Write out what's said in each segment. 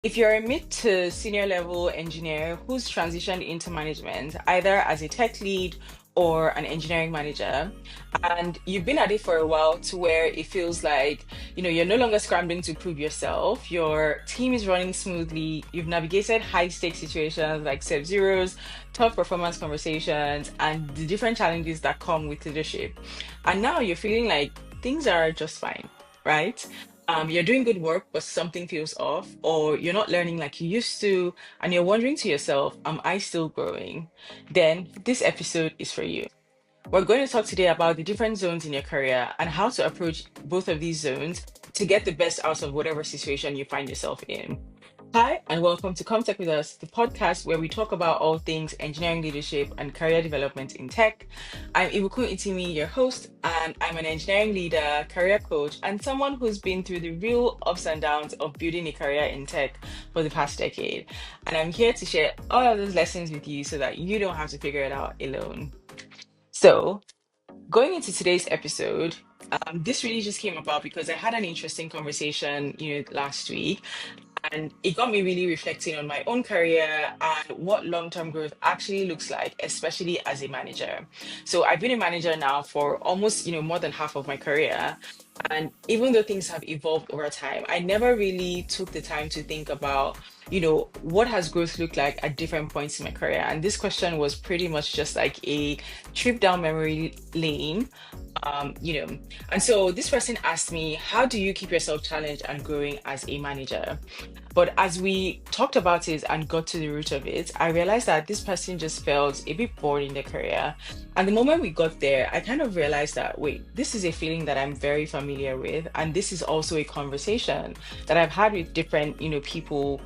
If you're a mid to senior level engineer who's transitioned into management, either as a tech lead or an engineering manager, and you've been at it for a while to where it feels like, you're no longer scrambling to prove yourself, your team is running smoothly, you've navigated high stakes situations like sub zeros, tough performance conversations, and the different challenges that come with leadership. And now you're feeling like things are just fine, right? You're doing good work, but something feels off, or you're not learning like you used to, and you're wondering to yourself, am I still growing? Then this episode is for you. We're going to talk today about the different zones in your career and how to approach both of these zones to get the best out of whatever situation you find yourself in. Hi, and welcome to Come Tech with Us, the podcast where we talk about all things engineering leadership and career development in tech. I'm Ibukun Itimi, your host, and I'm an engineering leader, career coach, and someone who's been through the real ups and downs of building a career in tech for the past decade. And I'm here to share all of those lessons with you so that you don't have to figure it out alone. So, going into today's episode, this really just came about because I had an interesting conversation, last week, and it got me really reflecting on my own career and what long-term growth actually looks like, especially as a manager. So I've been a manager now for almost, more than half of my career. And even though things have evolved over time, I never really took the time to think about, what has growth looked like at different points in my career. And this question was pretty much just like a trip down memory lane. Um, you know, and so this person asked me, how do you keep yourself challenged and growing as a manager? But as we talked about it and got to the root of it, I realized that this person just felt a bit bored in their career. And the moment we got there, I kind of realized that, wait, this is a feeling that I'm very familiar with. And this is also a conversation that I've had with different, people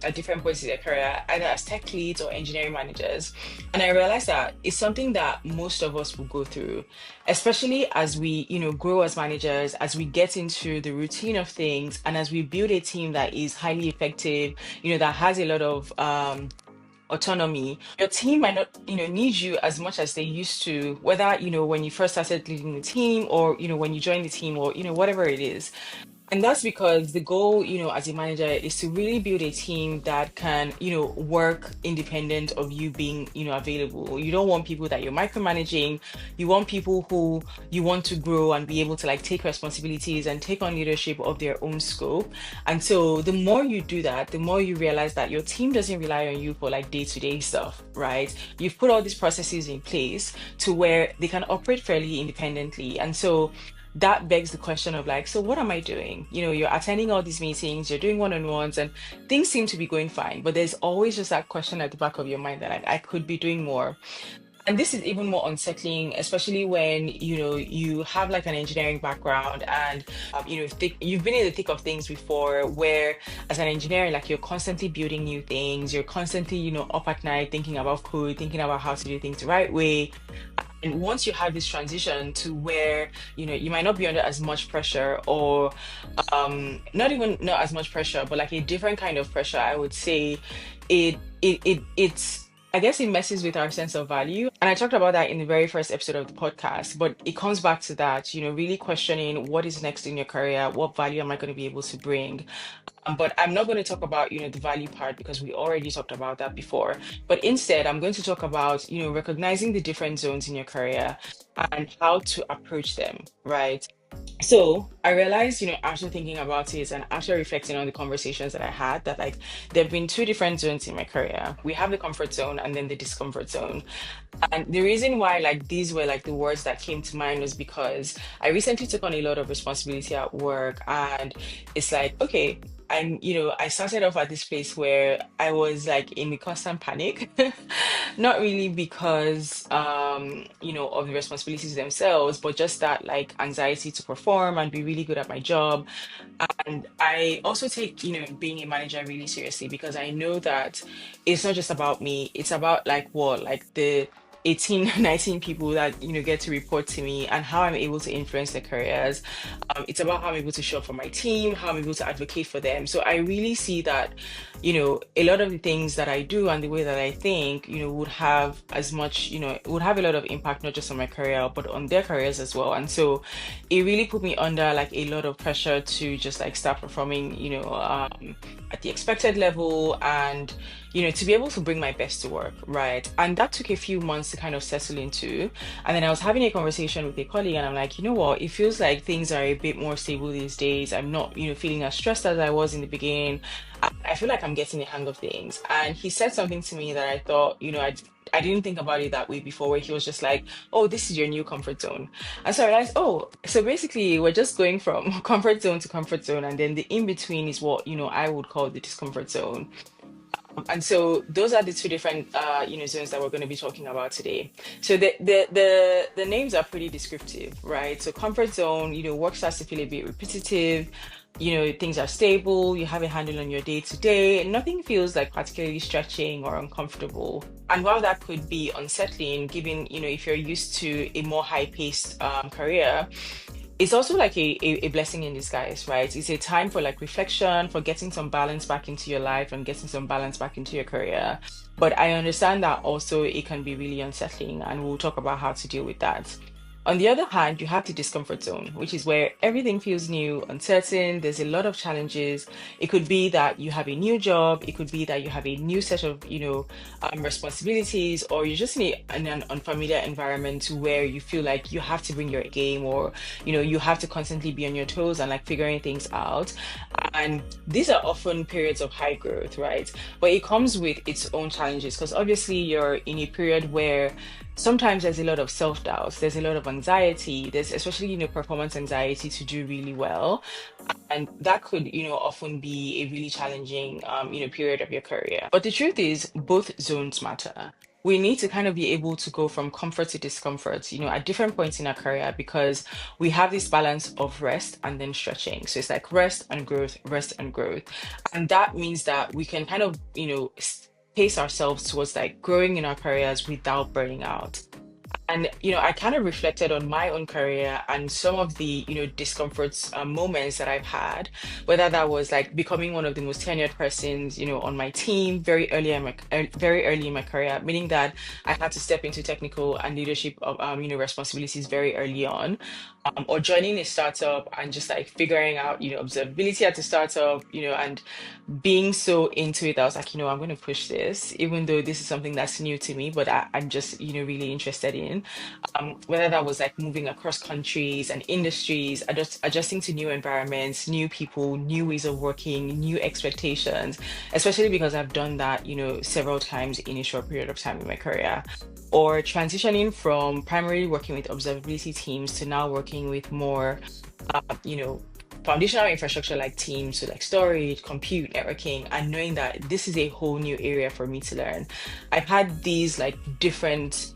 at different points in their career, either as tech leads or engineering managers. And I realized that it's something that most of us will go through, especially as we, grow as managers, as we get into the routine of things, and as we build a team that is highly effective, that has a lot of autonomy. Your team might not, need you as much as they used to, whether, when you first started leading the team or, when you joined the team or, whatever it is. And that's because the goal, as a manager is to really build a team that can, work independent of you being, available. You don't want people that you're micromanaging. You want people who you want to grow and be able to like take responsibilities and take on leadership of their own scope. And so the more you do that, the more you realize that your team doesn't rely on you for like day-to-day stuff, right? You've put all these processes in place to where they can operate fairly independently. And so that begs the question of like, so what am I doing? You're attending all these meetings, you're doing one-on-ones, and things seem to be going fine, but there's always just that question at the back of your mind that I could be doing more. And this is even more unsettling, especially when you have like an engineering background and you've been in the thick of things before, where as an engineer, like you're constantly building new things, you're constantly up at night thinking about code, thinking about how to do things the right way. And once you have this transition to where you might not be under as much pressure, or not as much pressure, but like a different kind of pressure, I would say it's, I guess it messes with our sense of value. And I talked about that in the very first episode of the podcast, but it comes back to that, really questioning what is next in your career, what value am I going to be able to bring. But I'm not going to talk about, the value part because we already talked about that before. But instead, I'm going to talk about, recognizing the different zones in your career and how to approach them, right? So I realized, after thinking about it and after reflecting on the conversations that I had, that like there have been two different zones in my career. We have the comfort zone and then the discomfort zone. And the reason why like these were like the words that came to mind was because I recently took on a lot of responsibility at work, and it's like, okay, I started off at this place where I was like in a constant panic, not really because, of the responsibilities themselves, but just that like anxiety to perform and be really good at my job. And I also take, being a manager really seriously because I know that it's not just about me, it's about like what, like the 18, 19 people that get to report to me and how I'm able to influence their careers. It's about how I'm able to show up for my team, how I'm able to advocate for them. So I really see that a lot of the things that I do and the way that I think, would have as much, would have a lot of impact, not just on my career, but on their careers as well. And so it really put me under like a lot of pressure to just like start performing, at the expected level and, to be able to bring my best to work, right? And that took a few months to kind of settle into. And then I was having a conversation with a colleague and I'm like, you know what, it feels like things are a bit more stable these days. I'm not, feeling as stressed as I was in the beginning. I feel like I'm getting the hang of things. And he said something to me that I thought, I didn't think about it that way before, where he was just like, oh, this is your new comfort zone. And so I realized, oh, so basically we're just going from comfort zone to comfort zone. And then the in between is what, I would call the discomfort zone. And so those are the two different zones that we're going to be talking about today. So the names are pretty descriptive, right? So comfort zone, work starts to feel a bit repetitive, things are stable, you have a handle on your day to day, and nothing feels like particularly stretching or uncomfortable. And while that could be unsettling, given, if you're used to a more high-paced career, it's also like a blessing in disguise, right? It's a time for like reflection, for getting some balance back into your life and getting some balance back into your career. But I understand that also it can be really unsettling, and we'll talk about how to deal with that. On the other hand, you have the discomfort zone, which is where everything feels new, uncertain, there's a lot of challenges. It could be that you have a new job, it could be that you have a new set of, responsibilities, or you're just in an unfamiliar environment where you feel like you have to bring your game, or, you have to constantly be on your toes and like figuring things out. And these are often periods of high growth, right? But it comes with its own challenges because obviously you're in a period where sometimes there's a lot of self-doubt, there's a lot of anxiety, there's especially, performance anxiety to do really well. And that could, often be a really challenging, period of your career. But the truth is, both zones matter. We need to kind of be able to go from comfort to discomfort, at different points in our career because we have this balance of rest and then stretching. So it's like rest and growth, rest and growth. And that means that we can kind of, pace ourselves towards like growing in our careers without burning out. And, I kind of reflected on my own career and some of the, discomforts moments that I've had, whether that was like becoming one of the most tenured persons, on my team very early in my career, meaning that I had to step into technical and leadership of, responsibilities very early on, or joining a startup and just like figuring out, observability at the startup, and being so into it, I was like, I'm going to push this, even though this is something that's new to me, but I'm just, really interested in. Whether that was like moving across countries and industries, adjusting to new environments, new people, new ways of working, new expectations, especially because I've done that, several times in a short period of time in my career. Or transitioning from primarily working with observability teams to now working with more, you know, foundational infrastructure like teams, so like storage, compute, networking, and knowing that this is a whole new area for me to learn. I've had these like different,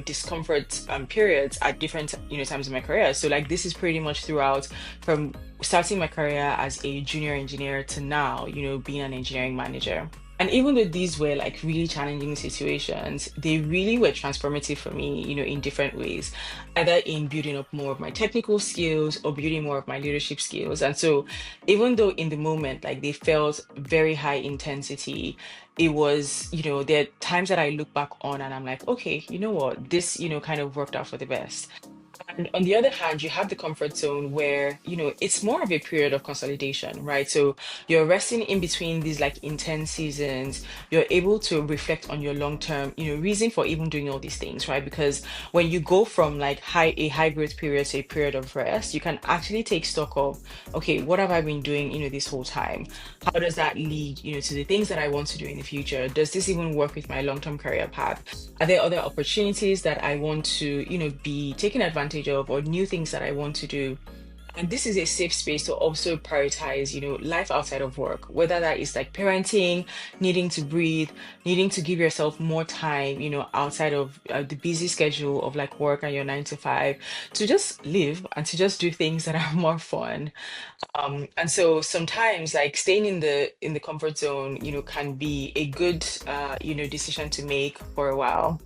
discomfort periods at different, times in my career. So like this is pretty much throughout from starting my career as a junior engineer to now, being an engineering manager. And even though these were like really challenging situations, they really were transformative for me, in different ways, either in building up more of my technical skills or building more of my leadership skills. And so, even though in the moment, like they felt very high intensity, it was, there are times that I look back on and I'm like, okay, you know what, this, kind of worked out for the best. And on the other hand, you have the comfort zone where, it's more of a period of consolidation, right? So you're resting in between these like intense seasons. You're able to reflect on your long-term, reason for even doing all these things, right? Because when you go from like a high growth period to a period of rest, you can actually take stock of, okay, what have I been doing, this whole time? How does that lead, to the things that I want to do in the future? Does this even work with my long-term career path? Are there other opportunities that I want to, be taking advantage of, or new things that I want to do? And this is a safe space to also prioritize, life outside of work, whether that is like parenting, needing to breathe, needing to give yourself more time, outside of the busy schedule of like work and your 9 to 5, to just live and to just do things that are more fun. And so sometimes like staying in the comfort zone, can be a good, decision to make for a while.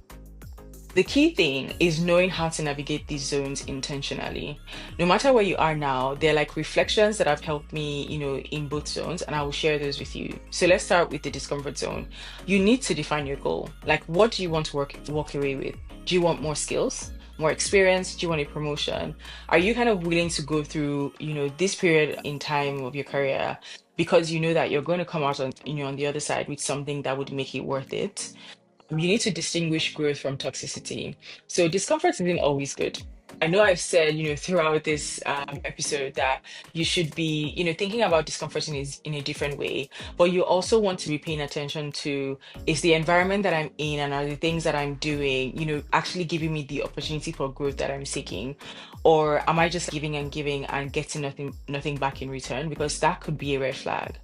The key thing is knowing how to navigate these zones intentionally. No matter where you are now, they're like reflections that have helped me, in both zones, and I will share those with you. So let's start with the discomfort zone. You need to define your goal. Like, what do you want to walk away with? Do you want more skills? More experience? Do you want a promotion? Are you kind of willing to go through, this period in time of your career because you know that you're going to come out on, on the other side with something that would make it worth it? You need to distinguish growth from toxicity. So discomfort isn't always good. I know I've said, throughout this episode that you should be, thinking about discomfort in a different way, but you also want to be paying attention to, is the environment that I'm in and are the things that I'm doing, actually giving me the opportunity for growth that I'm seeking, or am I just giving and getting nothing back in return? Because that could be a red flag.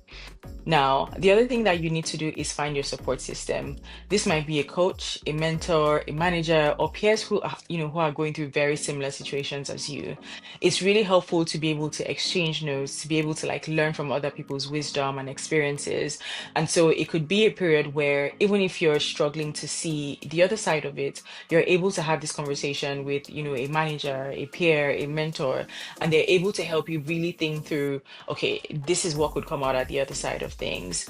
Now, the other thing that you need to do is find your support system. This might be a coach, a mentor, a manager, or peers who are going through very similar situations as you. It's really helpful to be able to exchange notes, to be able to like learn from other people's wisdom and experiences. And so it could be a period where even if you're struggling to see the other side of it, you're able to have this conversation with, a manager, a peer, a mentor, and they're able to help you really think through, okay, this is what could come out at the other side of things.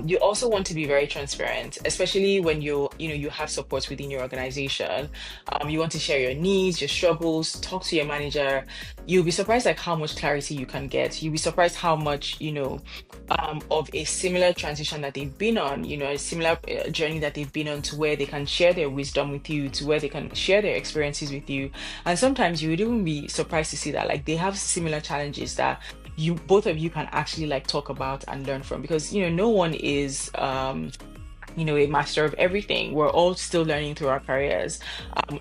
You also want to be very transparent, especially when you have support within your organization. You want to share your needs, your struggles, talk to your manager. You'll be surprised like how much clarity you can get. You'll be surprised how much of a similar transition that they've been on, a similar journey that they've been on, to where they can share their wisdom with you, to where they can share their experiences with you. And sometimes you would even be surprised to see that like they have similar challenges that you both of you can actually like talk about and learn from, because no one is a master of everything. We're all still learning through our careers,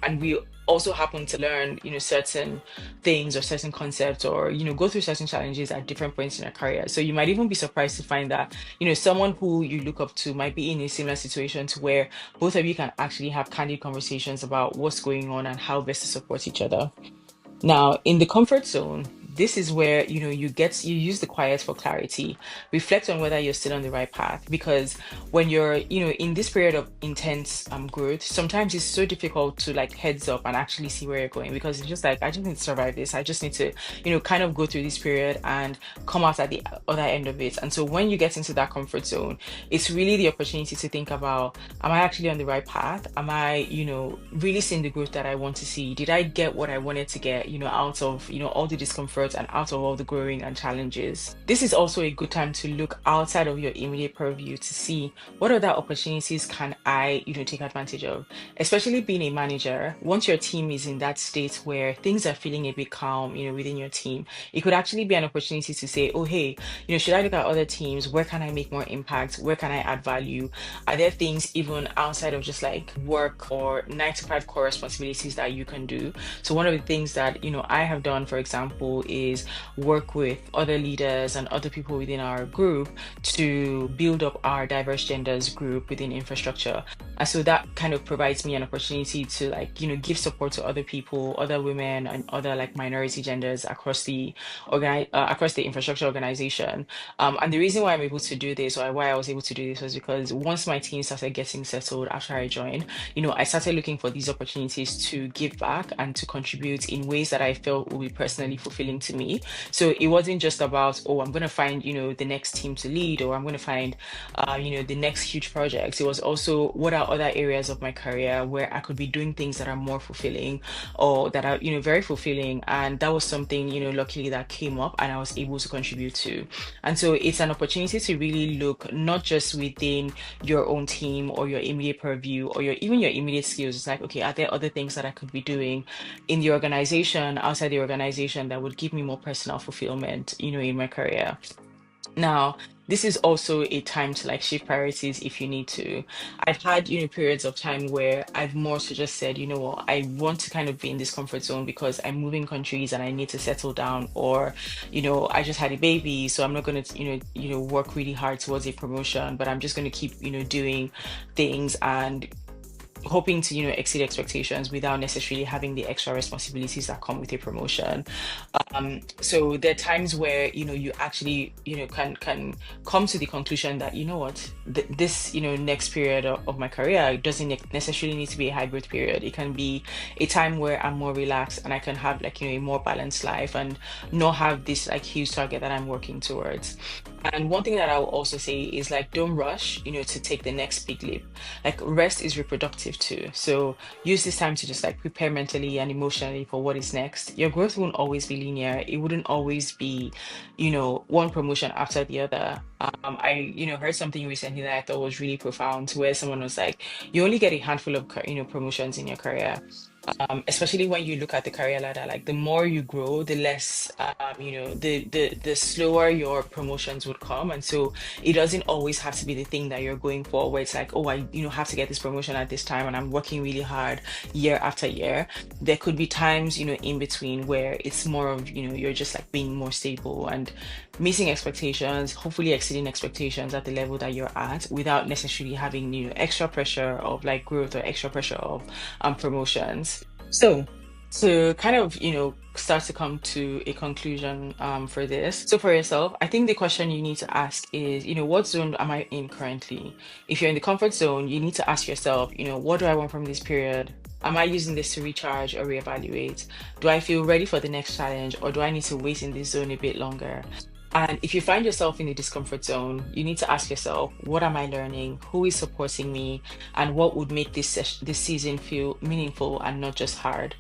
and we also happen to learn certain things or certain concepts, or go through certain challenges at different points in our career. So you might even be surprised to find that someone who you look up to might be in a similar situation, to where both of you can actually have candid conversations about what's going on and how best to support each other. Now, in the comfort zone, this is where you use the quiet for clarity. Reflect on whether you're still on the right path, because when you're in this period of intense growth, sometimes it's so difficult to like heads up and actually see where you're going, because it's just like, I just need to survive this. I just need to kind of go through this period and come out at the other end of it. And so when you get into that comfort zone, it's really the opportunity to think about, am I actually on the right path? Am I really seeing the growth that I want to see? Did I get what I wanted to get out of all the discomfort and out of all the growing and challenges? This is also a good time to look outside of your immediate purview to see what other opportunities can I take advantage of. Especially being a manager, once your team is in that state where things are feeling a bit calm within your team, it could actually be an opportunity to say, oh hey, should I look at other teams? Where can I make more impact? Where can I add value? Are there things even outside of just like work or 9 to 5 core responsibilities that you can do? So one of the things that I have done, for example, is work with other leaders and other people within our group to build up our diverse genders group within infrastructure. And so that kind of provides me an opportunity to like give support to other people, other women and other like minority genders across the infrastructure organization. And the reason why I'm able to do this, or why I was able to do this, was because once my team started getting settled after I joined, I started looking for these opportunities to give back and to contribute in ways that I felt would be personally fulfilling to me. So it wasn't just about, oh, I'm going to find, the next team to lead, or I'm going to find, the next huge projects. It was also, what are other areas of my career where I could be doing things that are more fulfilling, or that are, very fulfilling. And that was something, luckily that came up and I was able to contribute to. And so it's an opportunity to really look not just within your own team or your immediate purview or even your immediate skills. It's like, okay, are there other things that I could be doing in the organization, outside the organization, that would give me more personal fulfillment, in my career? Now, this is also a time to like shift priorities if you need to. I've had, periods of time where I've more so just said, what, I want to kind of be in this comfort zone because I'm moving countries and I need to settle down, or, I just had a baby, so I'm not going to, work really hard towards a promotion, but I'm just going to keep, doing things and hoping to, exceed expectations without necessarily having the extra responsibilities that come with a promotion. So there are times where, you actually, can come to the conclusion that, you know what, this, next period of my career doesn't necessarily need to be a high growth period. It can be a time where I'm more relaxed and I can have like, a more balanced life and not have this like huge target that I'm working towards. And one thing that I will also say is like, don't rush, to take the next big leap. Like rest is reproductive too. So use this time to just like prepare mentally and emotionally for what is next. Your growth won't always be linear. It wouldn't always be, one promotion after the other. I, heard something recently that I thought was really profound, where someone was like, you only get a handful of, promotions in your career. Especially when you look at the career ladder, like the more you grow, the less, the slower your promotions would come. And so it doesn't always have to be the thing that you're going for, where it's like, oh, I, have to get this promotion at this time and I'm working really hard year after year. There could be times, in between where it's more of, you're just like being more stable and meeting expectations, hopefully exceeding expectations at the level that you're at without necessarily having, extra pressure of like growth or extra pressure of promotions. So to kind of, start to come to a conclusion for this. So for yourself, I think the question you need to ask is, what zone am I in currently? If you're in the comfort zone, you need to ask yourself, what do I want from this period? Am I using this to recharge or reevaluate? Do I feel ready for the next challenge, or do I need to wait in this zone a bit longer? And if you find yourself in the discomfort zone, you need to ask yourself, what am I learning? Who is supporting me? And what would make this season feel meaningful and not just hard?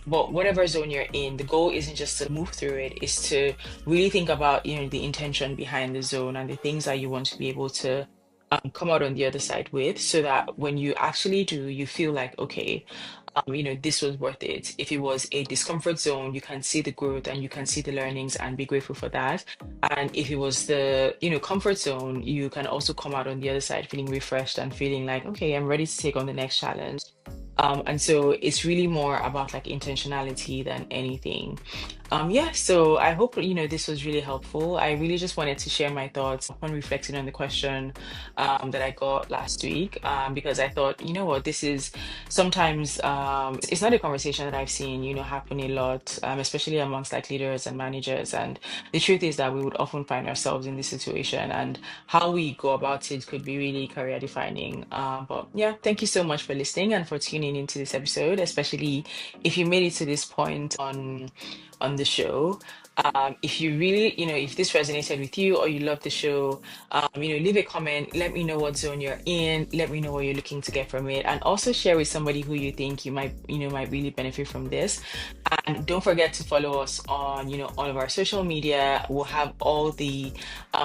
But whatever zone you're in, the goal isn't just to move through it, is to really think about, the intention behind the zone and the things that you want to be able to come out on the other side with, so that when you actually do, you feel like, okay, this was worth it. If it was a discomfort zone, you can see the growth and you can see the learnings and be grateful for that. And if it was the, comfort zone, you can also come out on the other side feeling refreshed and feeling like, okay, I'm ready to take on the next challenge. And so it's really more about like intentionality than anything. Yeah, so I hope this was really helpful. I really just wanted to share my thoughts on reflecting on the question that I got last week, because I thought, what, this is sometimes it's not a conversation that I've seen happen a lot, especially amongst like leaders and managers. And the truth is that we would often find ourselves in this situation, and how we go about it could be really career defining. But yeah, thank you so much for listening and for tuning into this episode, especially if you made it to this point on the show. If you really, if this resonated with you or you love the show, leave a comment. Let me know what zone you're in. Let me know what you're looking to get from it, and also share with somebody who you think might really benefit from this. And don't forget to follow us on, all of our social media. We'll have all the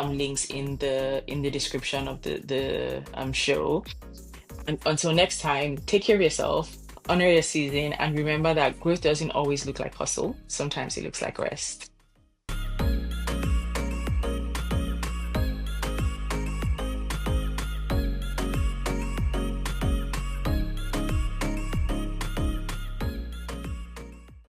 links in the description of the show. And until next time, take care of yourself, honor your season, and remember that growth doesn't always look like hustle. Sometimes it looks like rest.